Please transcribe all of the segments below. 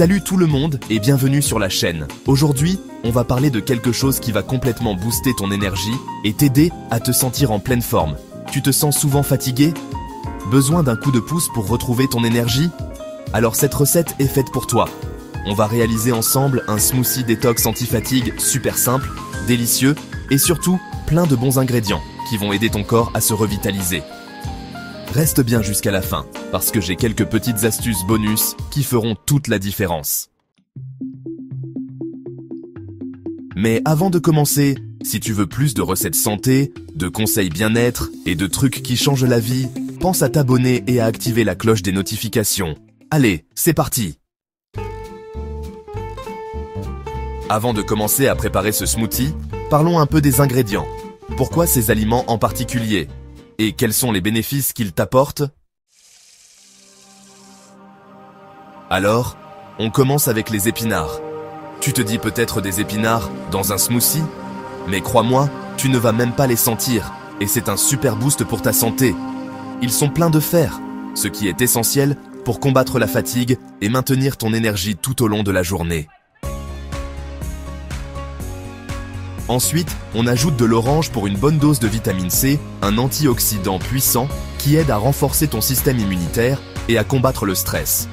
Salut tout le monde et bienvenue sur la chaîne. Aujourd'hui, on va parler de quelque chose qui va complètement booster ton énergie et t'aider à te sentir en pleine forme. Tu te sens souvent fatigué? Besoin d'un coup de pouce pour retrouver ton énergie? Alors cette recette est faite pour toi. On va réaliser ensemble un smoothie détox anti-fatigue super simple, délicieux et surtout plein de bons ingrédients qui vont aider ton corps à se revitaliser. Reste bien jusqu'à la fin, parce que j'ai quelques petites astuces bonus qui feront toute la différence. Mais avant de commencer, si tu veux plus de recettes santé, de conseils bien-être et de trucs qui changent la vie, pense à t'abonner et à activer la cloche des notifications. Allez, c'est parti! Avant de commencer à préparer ce smoothie, parlons un peu des ingrédients. Pourquoi ces aliments en particulier? Et quels sont les bénéfices qu'ils t'apportent? Alors, on commence avec les épinards. Tu te dis peut-être des épinards dans un smoothie? Mais crois-moi, tu ne vas même pas les sentir, et c'est un super boost pour ta santé. Ils sont pleins de fer, ce qui est essentiel pour combattre la fatigue et maintenir ton énergie tout au long de la journée. Ensuite, on ajoute de l'orange pour une bonne dose de vitamine C, un antioxydant puissant qui aide à renforcer ton système immunitaire et à combattre le stress.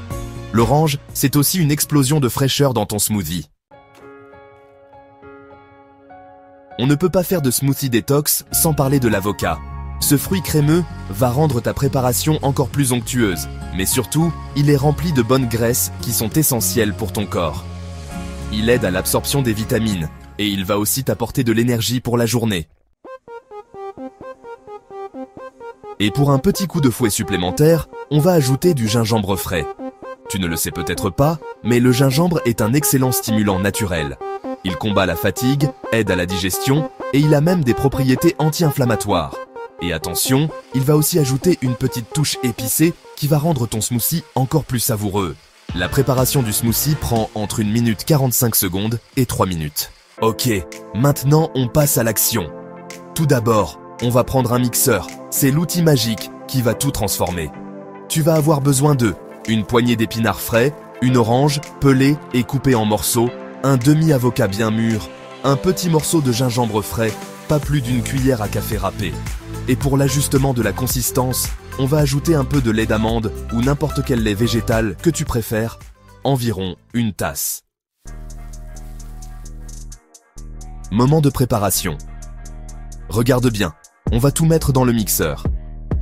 L'orange, c'est aussi une explosion de fraîcheur dans ton smoothie. On ne peut pas faire de smoothie détox sans parler de l'avocat. Ce fruit crémeux va rendre ta préparation encore plus onctueuse, mais surtout, il est rempli de bonnes graisses qui sont essentielles pour ton corps. Il aide à l'absorption des vitamines, et il va aussi t'apporter de l'énergie pour la journée. Et pour un petit coup de fouet supplémentaire, on va ajouter du gingembre frais. Tu ne le sais peut-être pas, mais le gingembre est un excellent stimulant naturel. Il combat la fatigue, aide à la digestion, et il a même des propriétés anti-inflammatoires. Et attention, il va aussi ajouter une petite touche épicée qui va rendre ton smoothie encore plus savoureux. La préparation du smoothie prend entre 1 minute 45 secondes et 3 minutes. Ok, maintenant on passe à l'action. Tout d'abord, on va prendre un mixeur. C'est l'outil magique qui va tout transformer. Tu vas avoir besoin de une poignée d'épinards frais, une orange pelée et coupée en morceaux, un demi-avocat bien mûr, un petit morceau de gingembre frais, pas plus d'une cuillère à café râpée. Et pour l'ajustement de la consistance, on va ajouter un peu de lait d'amande ou n'importe quel lait végétal que tu préfères, environ 1 tasse. Moment de préparation. Regarde bien, on va tout mettre dans le mixeur.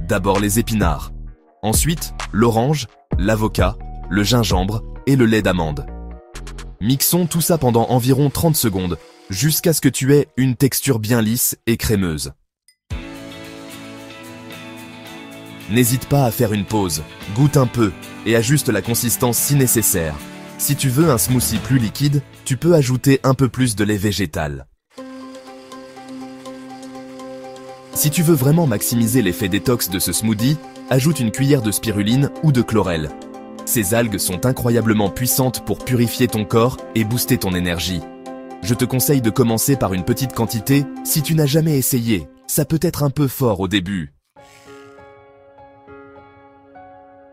D'abord les épinards, ensuite l'orange, l'avocat, le gingembre et le lait d'amande. Mixons tout ça pendant environ 30 secondes, jusqu'à ce que tu aies une texture bien lisse et crémeuse. N'hésite pas à faire une pause, goûte un peu et ajuste la consistance si nécessaire. Si tu veux un smoothie plus liquide, tu peux ajouter un peu plus de lait végétal. Si tu veux vraiment maximiser l'effet détox de ce smoothie, ajoute une cuillère de spiruline ou de chlorelle. Ces algues sont incroyablement puissantes pour purifier ton corps et booster ton énergie. Je te conseille de commencer par une petite quantité si tu n'as jamais essayé. Ça peut être un peu fort au début.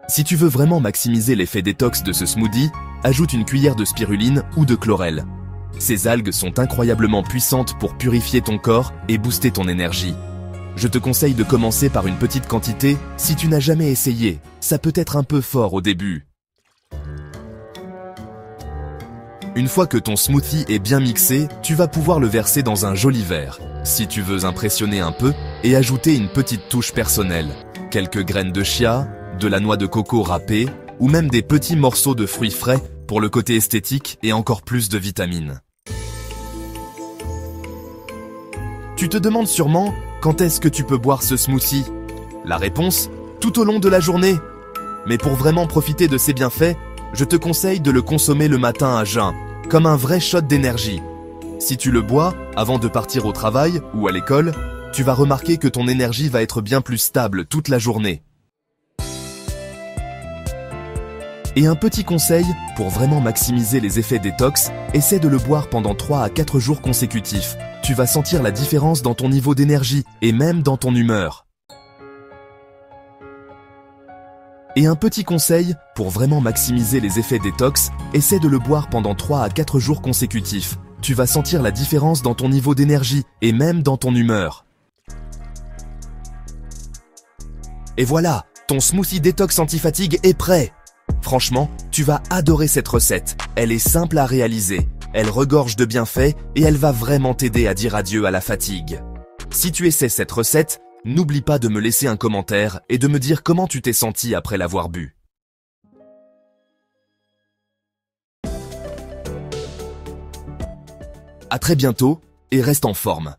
Si tu veux vraiment maximiser l'effet détox de ce smoothie, ajoute une cuillère de spiruline ou de chlorelle. Ces algues sont incroyablement puissantes pour purifier ton corps et booster ton énergie. Je te conseille de commencer par une petite quantité si tu n'as jamais essayé. Ça peut être un peu fort au début. Une fois que ton smoothie est bien mixé, tu vas pouvoir le verser dans un joli verre. Si tu veux impressionner un peu et ajouter une petite touche personnelle, quelques graines de chia, de la noix de coco râpée ou même des petits morceaux de fruits frais pour le côté esthétique et encore plus de vitamines. Tu te demandes sûrement quand est-ce que tu peux boire ce smoothie? La réponse, tout au long de la journée. Mais pour vraiment profiter de ses bienfaits, je te conseille de le consommer le matin à jeun, comme un vrai shot d'énergie. Si tu le bois avant de partir au travail ou à l'école, tu vas remarquer que ton énergie va être bien plus stable toute la journée. Et un petit conseil, pour vraiment maximiser les effets détox, essaie de le boire pendant 3 à 4 jours consécutifs. Tu vas sentir la différence dans ton niveau d'énergie et même dans ton humeur. Et un petit conseil, pour vraiment maximiser les effets détox, essaie de le boire pendant 3 à 4 jours consécutifs. Tu vas sentir la différence dans ton niveau d'énergie et même dans ton humeur. Et voilà, ton smoothie détox anti-fatigue est prêt. Franchement, tu vas adorer cette recette. Elle est simple à réaliser, elle regorge de bienfaits et elle va vraiment t'aider à dire adieu à la fatigue. Si tu essaies cette recette, n'oublie pas de me laisser un commentaire et de me dire comment tu t'es senti après l'avoir bu. À très bientôt et reste en forme.